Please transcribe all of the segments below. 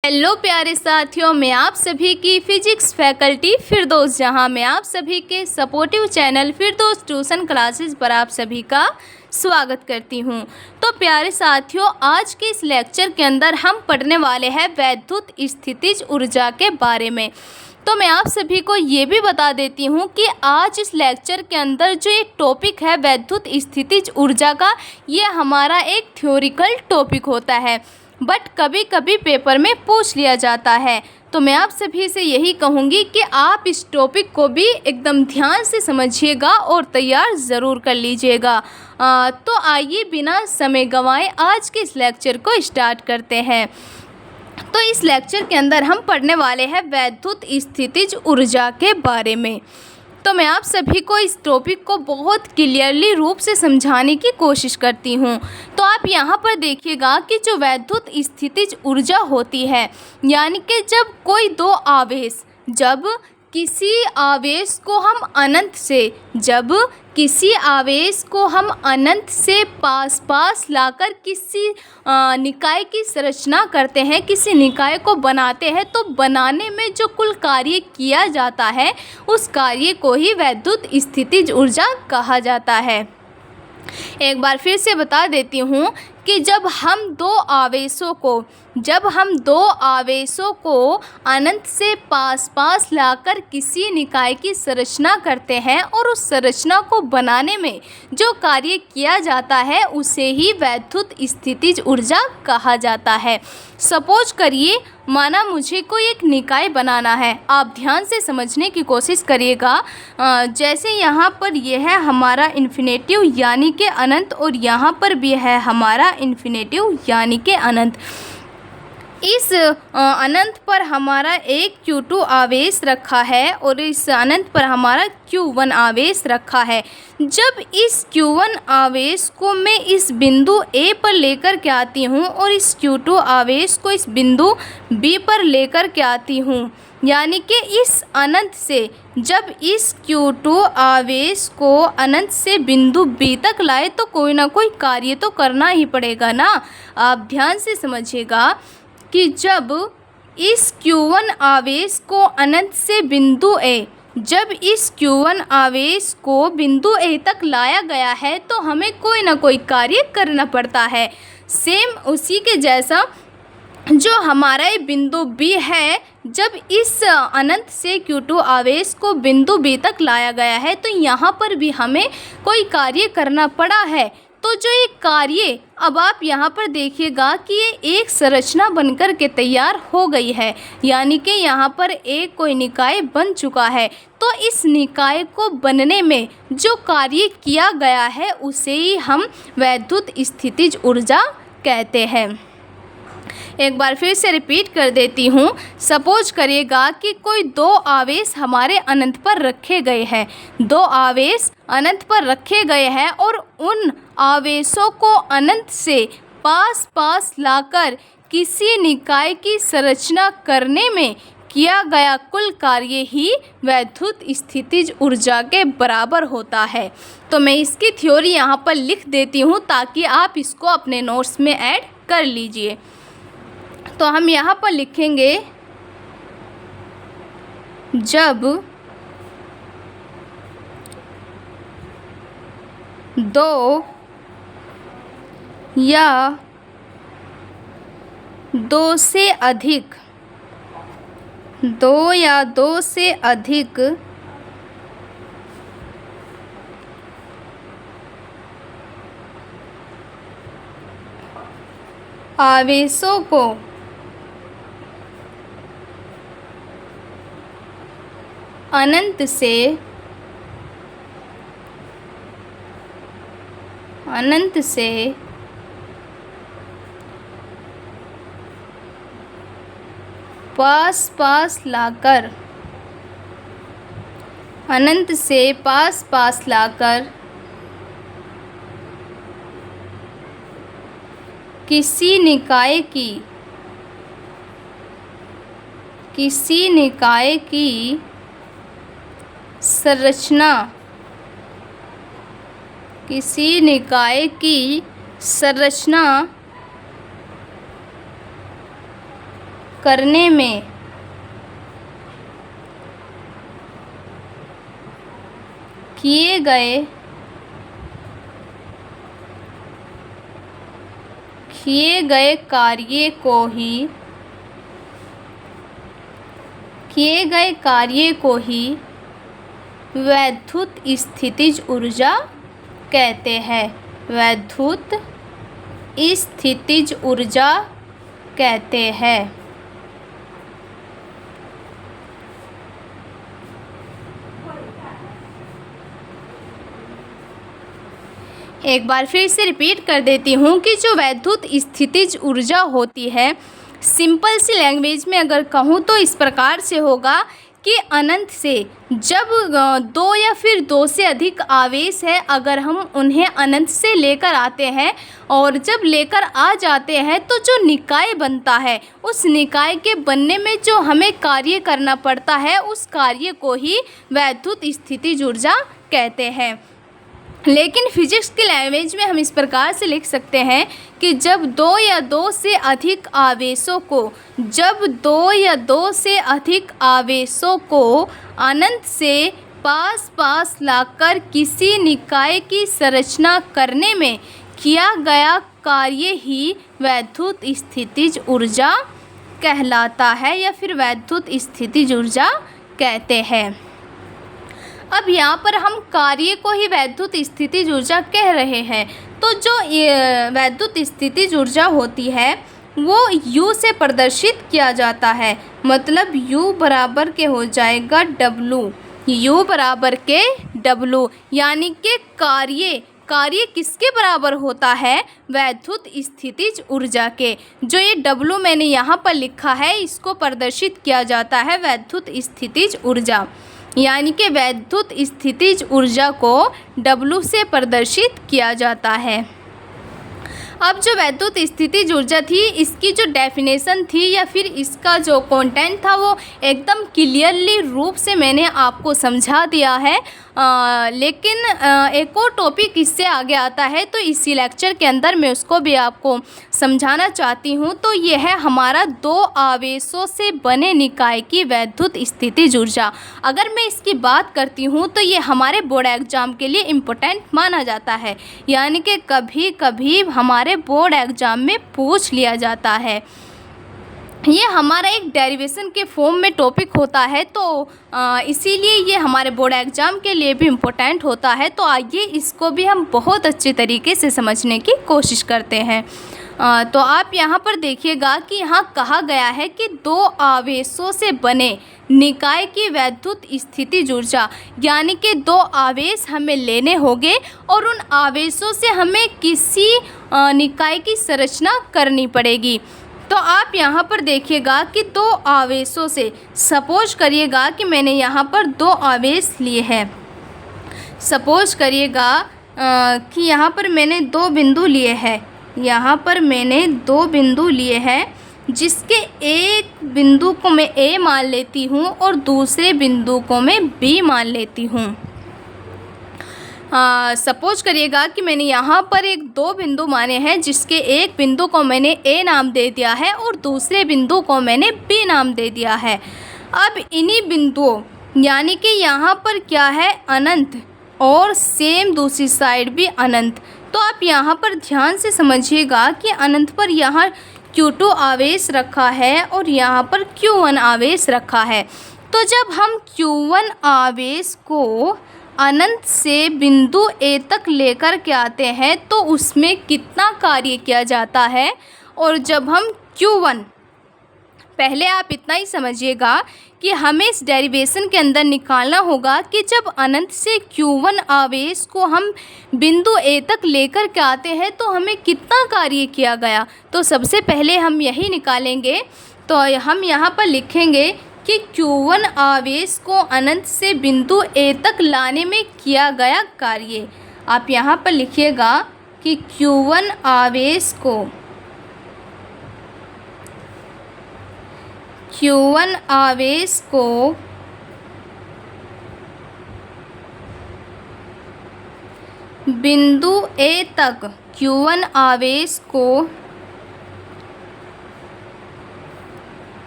Hello प्यारे साथियों, मैं आप सभी की फिजिक्स फैकल्टी फिरदौस जहां मैं आप सभी के सपोर्टिव चैनल फिरदौस ट्यूशन क्लासेस पर आप सभी का स्वागत करती हूं। तो प्यारे साथियों, आज के इस लेक्चर के अंदर हम पढ़ने वाले हैं वैद्युत स्थितिज ऊर्जा के बारे में। तो मैं आप सभी को ये भी बता देती हूँ कि आज इस लेक्चर के अंदर जो ये टॉपिक है वैद्युत स्थितिज ऊर्जा का, ये हमारा एक थ्योरिकल टॉपिक होता है, बट कभी कभी पेपर में पूछ लिया जाता है। तो मैं आप सभी से यही कहूँगी कि आप इस टॉपिक को भी एकदम ध्यान से समझिएगा और तैयार ज़रूर कर लीजिएगा। तो आइए बिना समय गंवाए आज के इस लेक्चर को स्टार्ट करते हैं। तो इस लेक्चर के अंदर हम पढ़ने वाले हैं वैद्युत स्थितिज ऊर्जा के बारे में। तो मैं आप सभी को इस टॉपिक को बहुत क्लियरली रूप से समझाने की कोशिश करती हूँ। तो आप यहाँ पर देखिएगा कि जो वैद्युत स्थितिज ऊर्जा होती है, यानी कि जब कोई दो आवेश, जब किसी आवेश को हम अनंत से पास पास लाकर किसी निकाय की संरचना करते हैं, किसी निकाय को बनाते हैं, तो बनाने में जो कुल कार्य किया जाता है उस कार्य को ही वैद्युत स्थितिज ऊर्जा कहा जाता है। एक बार फिर से बता देती हूँ कि जब हम दो आवेशों को अनंत से पास पास लाकर किसी निकाय की संरचना करते हैं और उस संरचना को बनाने में जो कार्य किया जाता है उसे ही वैद्युत स्थितिज ऊर्जा कहा जाता है। सपोज करिए, माना मुझे कोई एक निकाय बनाना है। आप ध्यान से समझने की कोशिश करिएगा। जैसे यहाँ पर यह है हमारा इन्फिनेटिव यानी कि अनंत, और यहाँ पर भी है हमारा इन्फिनेटिव यानी कि अनंत। इस अनंत पर हमारा एक Q2 आवेश रखा है और इस अनंत पर हमारा Q1 आवेश रखा है। जब इस Q1 आवेश को मैं इस बिंदु A पर लेकर के आती हूँ और इस Q2 आवेश को इस बिंदु B पर लेकर के आती हूँ, यानी कि इस अनंत से जब इस Q2 आवेश को अनंत से बिंदु B तक लाए तो कोई ना कोई कार्य तो करना ही पड़ेगा ना। आप ध्यान से समझिएगा कि जब इस Q1 आवेश को अनंत से बिंदु A, जब इस Q1 आवेश को बिंदु A तक लाया गया है तो हमें कोई ना कोई कार्य करना पड़ता है। सेम उसी के जैसा जो हमारा ये बिंदु B है, जब इस अनंत से Q2 आवेश को बिंदु B तक लाया गया है तो यहाँ पर भी हमें कोई कार्य करना पड़ा है। तो जो ये कार्य, अब आप यहाँ पर देखिएगा कि ये एक संरचना बनकर के तैयार हो गई है, यानी कि यहाँ पर एक कोई निकाय बन चुका है। तो इस निकाय को बनने में जो कार्य किया गया है उसे ही हम वैद्युत स्थितिज ऊर्जा कहते हैं। एक बार फिर से रिपीट कर देती हूँ। सपोज करिएगा कि कोई दो आवेश हमारे अनंत पर रखे गए हैं, दो आवेश अनंत पर रखे गए हैं और उन आवेशों को अनंत से पास पास लाकर किसी निकाय की संरचना करने में किया गया कुल कार्य ही वैद्युत स्थितिज ऊर्जा के बराबर होता है। तो मैं इसकी थ्योरी यहाँ पर लिख देती हूँ ताकि आप इसको अपने नोट्स में ऐड कर लीजिए। तो हम यहाँ पर लिखेंगे, जब दो या दो से अधिक आवेशों को अनंत से पास पास लाकर किसी निकाय की संरचना करने में किए गए कार्य को ही वैद्युत स्थितिज ऊर्जा कहते हैं। वैद्युत स्थितिज ऊर्जा कहते हैं। एक बार फिर से रिपीट कर देती हूँ कि जो वैद्युत स्थितिज ऊर्जा होती है, सिंपल सी लैंग्वेज में अगर कहूँ तो इस प्रकार से होगा कि अनंत से जब दो या फिर दो से अधिक आवेश है, अगर हम उन्हें अनंत से लेकर आते हैं और जब लेकर आ जाते हैं तो जो निकाय बनता है, उस निकाय के बनने में जो हमें कार्य करना पड़ता है, उस कार्य को ही वैद्युत स्थितिज ऊर्जा कहते हैं। लेकिन फिजिक्स की लैंग्वेज में हम इस प्रकार से लिख सकते हैं कि जब दो या दो से अधिक आवेशों को अनंत से पास लाकर किसी निकाय की संरचना करने में किया गया कार्य ही वैद्युत स्थितिज ऊर्जा कहलाता है या फिर वैद्युत स्थितिज ऊर्जा कहते हैं। अब यहाँ पर हम कार्य को ही वैद्युत स्थितिज ऊर्जा कह रहे हैं, तो जो वैद्युत स्थितिज ऊर्जा होती है वो U से प्रदर्शित किया जाता है। मतलब U बराबर के हो जाएगा W। U बराबर के W, यानी कि कार्य किसके बराबर होता है? वैद्युत स्थितिज ऊर्जा के। जो ये W मैंने यहाँ पर लिखा है, इसको प्रदर्शित किया जाता है वैद्युत स्थितिज ऊर्जा, यानी कि वैद्युत स्थितिज ऊर्जा को W से प्रदर्शित किया जाता है। अब जो वैद्युत स्थितिज ऊर्जा थी, इसकी जो डेफिनेशन थी या फिर इसका जो कंटेंट था, वो एकदम क्लियरली रूप से मैंने आपको समझा दिया है। लेकिन एक और टॉपिक इससे आगे आता है, तो इसी लेक्चर के अंदर मैं उसको भी आपको समझाना चाहती हूँ। तो यह है हमारा दो आवेशों से बने निकाय की वैद्युत स्थितिज ऊर्जा। अगर मैं इसकी बात करती हूँ तो ये हमारे बोर्ड एग्ज़ाम के लिए इम्पोर्टेंट माना जाता है, यानी कि कभी कभी हमारे बोर्ड एग्ज़ाम में पूछ लिया जाता है। ये हमारा एक डेरिवेशन के फॉर्म में टॉपिक होता है, तो इसीलिए ये हमारे बोर्ड एग्ज़ाम के लिए भी इम्पोर्टेंट होता है। तो आइए इसको भी हम बहुत अच्छे तरीके से समझने की कोशिश करते हैं। तो आप यहाँ पर देखिएगा कि यहाँ कहा गया है कि दो आवेशों से बने निकाय की वैद्युत स्थितिज ऊर्जा, यानी कि दो आवेश हमें लेने होंगे और उन आवेशों से हमें किसी निकाय की संरचना करनी पड़ेगी। तो आप यहाँ पर देखिएगा कि दो आवेशों से, सपोज करिएगा कि मैंने यहाँ पर दो आवेश लिए हैं। सपोज करिएगा कि यहाँ पर मैंने दो बिंदु लिए हैं। यहाँ पर मैंने दो बिंदु लिए हैं, जिसके एक बिंदु को मैं A मान लेती हूँ और दूसरे बिंदु को मैं B मान लेती हूँ। सपोज करिएगा कि मैंने यहाँ पर एक दो बिंदु माने हैं, जिसके एक बिंदु को मैंने A नाम दे दिया है और दूसरे बिंदु को मैंने B नाम दे दिया है। अब इन्हीं बिंदुओं, यानी कि यहाँ पर क्या है, अनंत, और सेम दूसरी साइड भी अनंत। तो आप यहाँ पर ध्यान से समझिएगा कि अनंत पर यहाँ Q2 आवेश रखा है और यहाँ पर Q1 आवेश रखा है। तो जब हम Q1 आवेश को अनंत से बिंदु A तक लेकर के आते हैं तो उसमें कितना कार्य किया जाता है, और जब हम Q1, पहले आप इतना ही समझिएगा कि हमें इस डेरिवेशन के अंदर निकालना होगा कि जब अनंत से Q1 आवेश को हम बिंदु A तक लेकर के आते हैं तो हमें कितना कार्य किया गया। तो सबसे पहले हम यही निकालेंगे। तो हम यहाँ पर लिखेंगे कि Q1 आवेश को अनंत से बिंदु A तक लाने में किया गया कार्य। आप यहाँ पर लिखिएगा कि Q1 आवेश को बिंदु A तक, Q1 आवेश को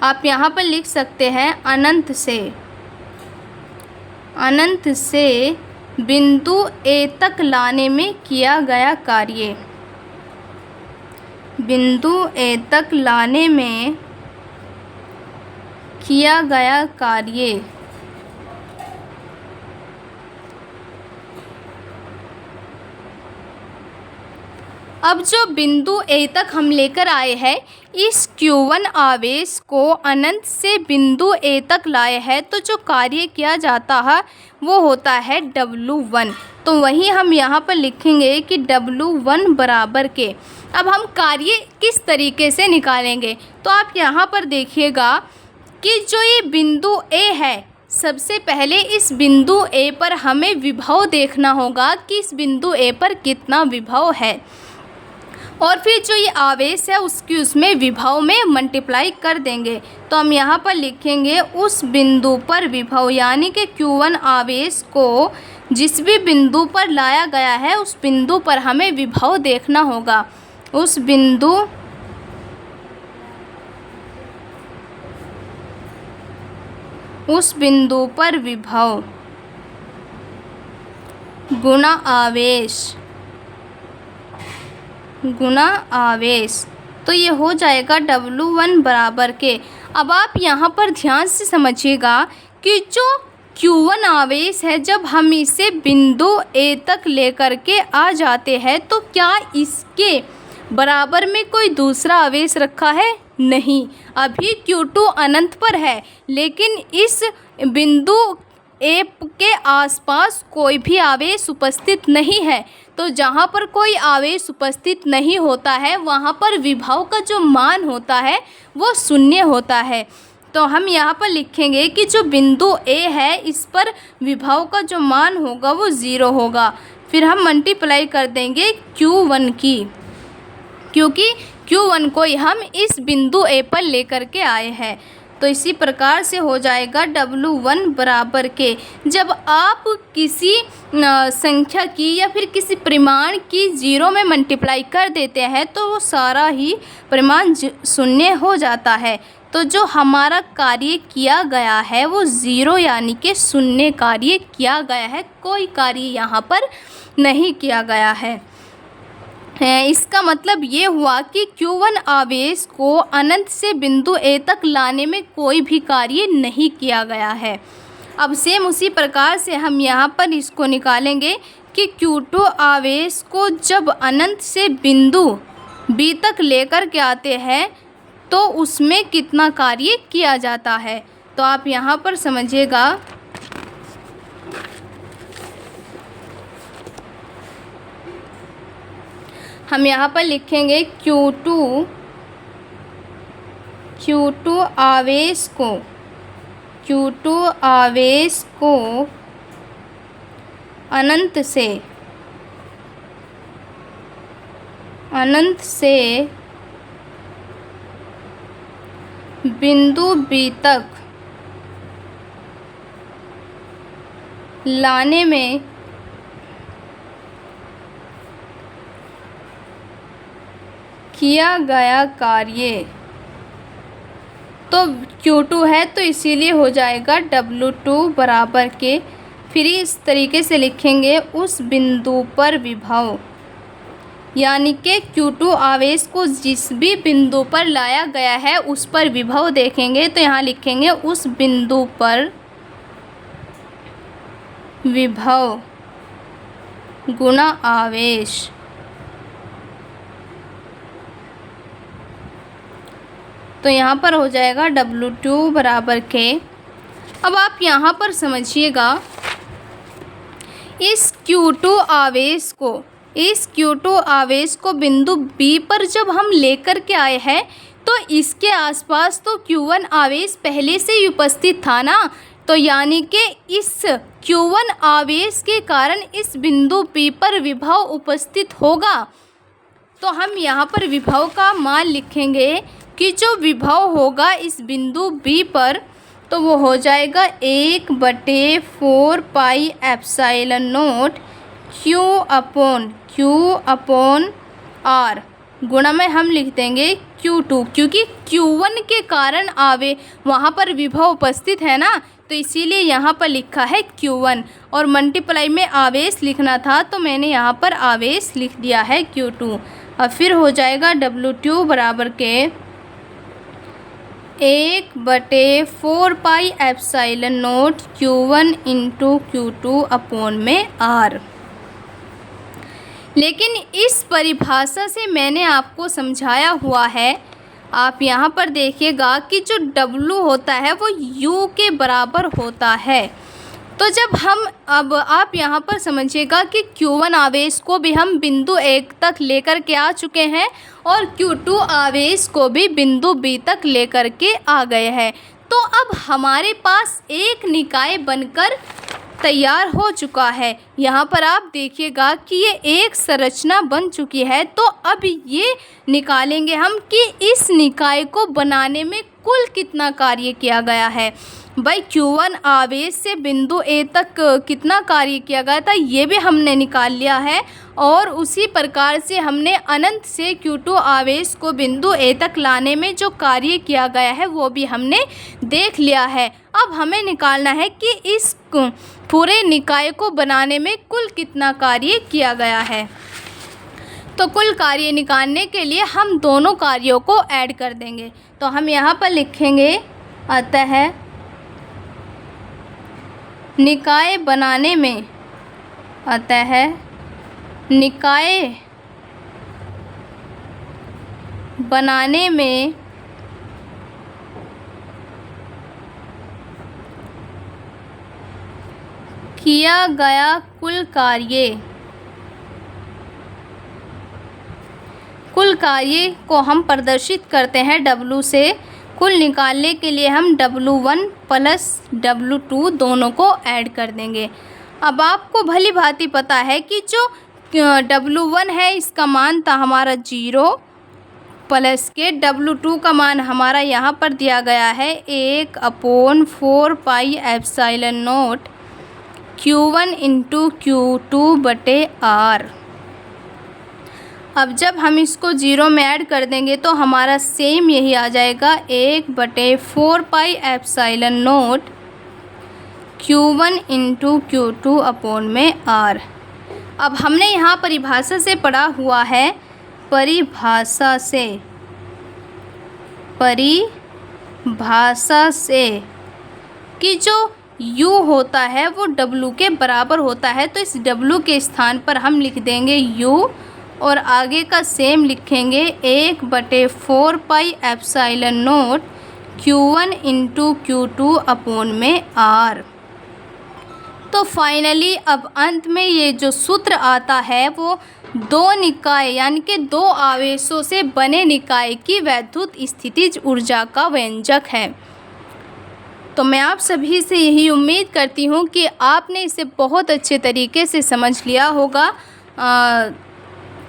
आप यहाँ पर लिख सकते हैं अनंत से बिंदु ए तक लाने में किया गया कार्य। बिंदु ए तक लाने में किया गया कार्य। अब जो बिंदु ए तक हम लेकर आए हैं, इस Q1 आवेश को अनंत से बिंदु ए तक लाए हैं, तो जो कार्य किया जाता है वो होता है W1। तो वही हम यहाँ पर लिखेंगे कि W1 बराबर के। अब हम कार्य किस तरीके से निकालेंगे, तो आप यहाँ पर देखिएगा कि जो ये बिंदु ए है, सबसे पहले इस बिंदु ए पर हमें विभव देखना होगा कि इस बिंदु ए पर कितना विभव है, और फिर जो ये आवेश है उसमें विभव में मल्टीप्लाई कर देंगे। तो हम यहाँ पर लिखेंगे उस बिंदु पर विभव, यानी कि Q1 आवेश को जिस भी बिंदु पर लाया गया है उस बिंदु पर हमें विभव देखना होगा। उस बिंदु पर विभव गुणा आवेश, तो ये हो जाएगा W1 बराबर के। अब आप यहाँ पर ध्यान से समझिएगा कि जो Q1 आवेश है, जब हम इसे बिंदु ए तक लेकर के आ जाते हैं, तो क्या इसके बराबर में कोई दूसरा आवेश रखा है? नहीं। अभी Q2 अनंत पर है, लेकिन इस बिंदु ए के आसपास कोई भी आवेश उपस्थित नहीं है। तो जहाँ पर कोई आवेश उपस्थित नहीं होता है, वहाँ पर विभव का जो मान होता है वो शून्य होता है। तो हम यहाँ पर लिखेंगे कि जो बिंदु ए है, इस पर विभव का जो मान होगा वो 0 होगा। फिर हम मल्टीप्लाई कर देंगे Q1 की, क्योंकि Q1 को हम इस बिंदु ए पर लेकर के आए हैं। तो इसी प्रकार से हो जाएगा W1 बराबर के। जब आप किसी संख्या की या फिर किसी परिमाण की 0 में मल्टीप्लाई कर देते हैं, तो वो सारा ही परिमाण शून्य हो जाता है। तो जो हमारा कार्य किया गया है वो 0 यानी कि शून्य कार्य किया गया है, कोई कार्य यहाँ पर नहीं किया गया है। इसका मतलब ये हुआ कि Q1 आवेश को अनंत से बिंदु ए तक लाने में कोई भी कार्य नहीं किया गया है। अब सेम उसी प्रकार से हम यहाँ पर इसको निकालेंगे कि Q2 आवेश को जब अनंत से बिंदु B तक लेकर के आते हैं, तो उसमें कितना कार्य किया जाता है। तो आप यहाँ पर समझिएगा, हम यहाँ पर लिखेंगे Q2 आवेश को अनंत से बिंदु B तक लाने में किया गया कार्य। तो Q2 है, तो इसीलिए हो जाएगा W2 बराबर के। फिर इस तरीके से लिखेंगे उस बिंदु पर विभव, यानी कि Q2 आवेश को जिस भी बिंदु पर लाया गया है उस पर विभव देखेंगे। तो यहाँ लिखेंगे उस बिंदु पर विभव गुणा आवेश। तो यहाँ पर हो जाएगा W2 बराबर के। अब आप यहाँ पर समझिएगा, इस Q2 आवेश को बिंदु B पर जब हम लेकर के आए हैं, तो इसके आसपास तो Q1 आवेश पहले से ही उपस्थित था ना। तो यानी कि इस Q1 आवेश के कारण इस बिंदु P पर विभव उपस्थित होगा। तो हम यहाँ पर विभव का मान लिखेंगे कि जो विभव होगा इस बिंदु B पर, तो वो हो जाएगा 1/4 pi epsilon not Q upon R। गुणा में हम लिख देंगे Q2, क्योंकि Q1 के कारण वहाँ पर विभव उपस्थित है ना, तो इसीलिए यहाँ पर लिखा है Q1। और मल्टीप्लाई में आवेश लिखना था तो मैंने यहाँ पर आवेश लिख दिया है Q2। अब फिर हो जाएगा W2 बराबर के 1/4 pi epsilon note Q1 into Q2 upon में R। लेकिन इस परिभाषा से मैंने आपको समझाया हुआ है, आप यहाँ पर देखिएगा कि जो W होता है वो U के बराबर होता है। तो जब हम अब आप यहाँ पर समझिएगा कि Q1 आवेश को भी हम बिंदु 1 तक लेकर के आ चुके हैं और Q2 आवेश को भी बिंदु B तक लेकर के आ गए हैं। तो अब हमारे पास एक निकाय बनकर तैयार हो चुका है। यहाँ पर आप देखिएगा कि ये एक संरचना बन चुकी है। तो अब ये निकालेंगे हम कि इस निकाय को बनाने में कुल कितना कार्य किया गया है। भाई Q1 आवेश से बिंदु A तक कितना कार्य किया गया था ये भी हमने निकाल लिया है, और उसी प्रकार से हमने अनंत से Q2 आवेश को बिंदु A तक लाने में जो कार्य किया गया है वो भी हमने देख लिया है। अब हमें निकालना है कि इस पूरे निकाय को बनाने में कुल कितना कार्य किया गया है। तो कुल कार्य निकालने के लिए हम दोनों कार्यों को ऐड कर देंगे। तो हम यहाँ पर लिखेंगे, अतः निकाय बनाने में, अतः निकाय बनाने में किया गया कुल कार्य को हम प्रदर्शित करते हैं W से। कुल निकालने के लिए हम W1 प्लस W2 दोनों को ऐड कर देंगे। अब आपको भली भांति पता है कि जो W1 है इसका मान था हमारा 0 प्लस के W2 का मान हमारा यहाँ पर दिया गया है 1/4 pi epsilon note Q1 into Q2/R। अब जब हम इसको 0 में ऐड कर देंगे तो हमारा सेम यही आ जाएगा 1/4 pi epsilon note Q1 into Q2 upon में R। अब हमने यहाँ परिभाषा से पढ़ा हुआ है, परिभाषा से कि जो U होता है वो W के बराबर होता है। तो इस W के स्थान पर हम लिख देंगे U और आगे का सेम लिखेंगे 1/4 pi epsilon note Q1 into Q2 upon में R। तो फाइनली अब अंत में ये जो सूत्र आता है वो दो निकाय यानी कि दो आवेशों से बने निकाय की वैद्युत स्थितिज ऊर्जा का व्यंजक है। तो मैं आप सभी से यही उम्मीद करती हूँ कि आपने इसे बहुत अच्छे तरीके से समझ लिया होगा।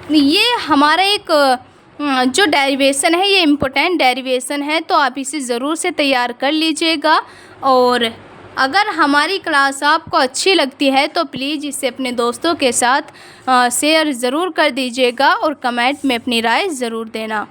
ये हमारा एक जो डेरिवेशन है ये इम्पोर्टेंट डेरिवेशन है, तो आप इसे ज़रूर से तैयार कर लीजिएगा। और अगर हमारी क्लास आपको अच्छी लगती है तो प्लीज़ इसे अपने दोस्तों के साथ शेयर ज़रूर कर दीजिएगा और कमेंट में अपनी राय ज़रूर देना।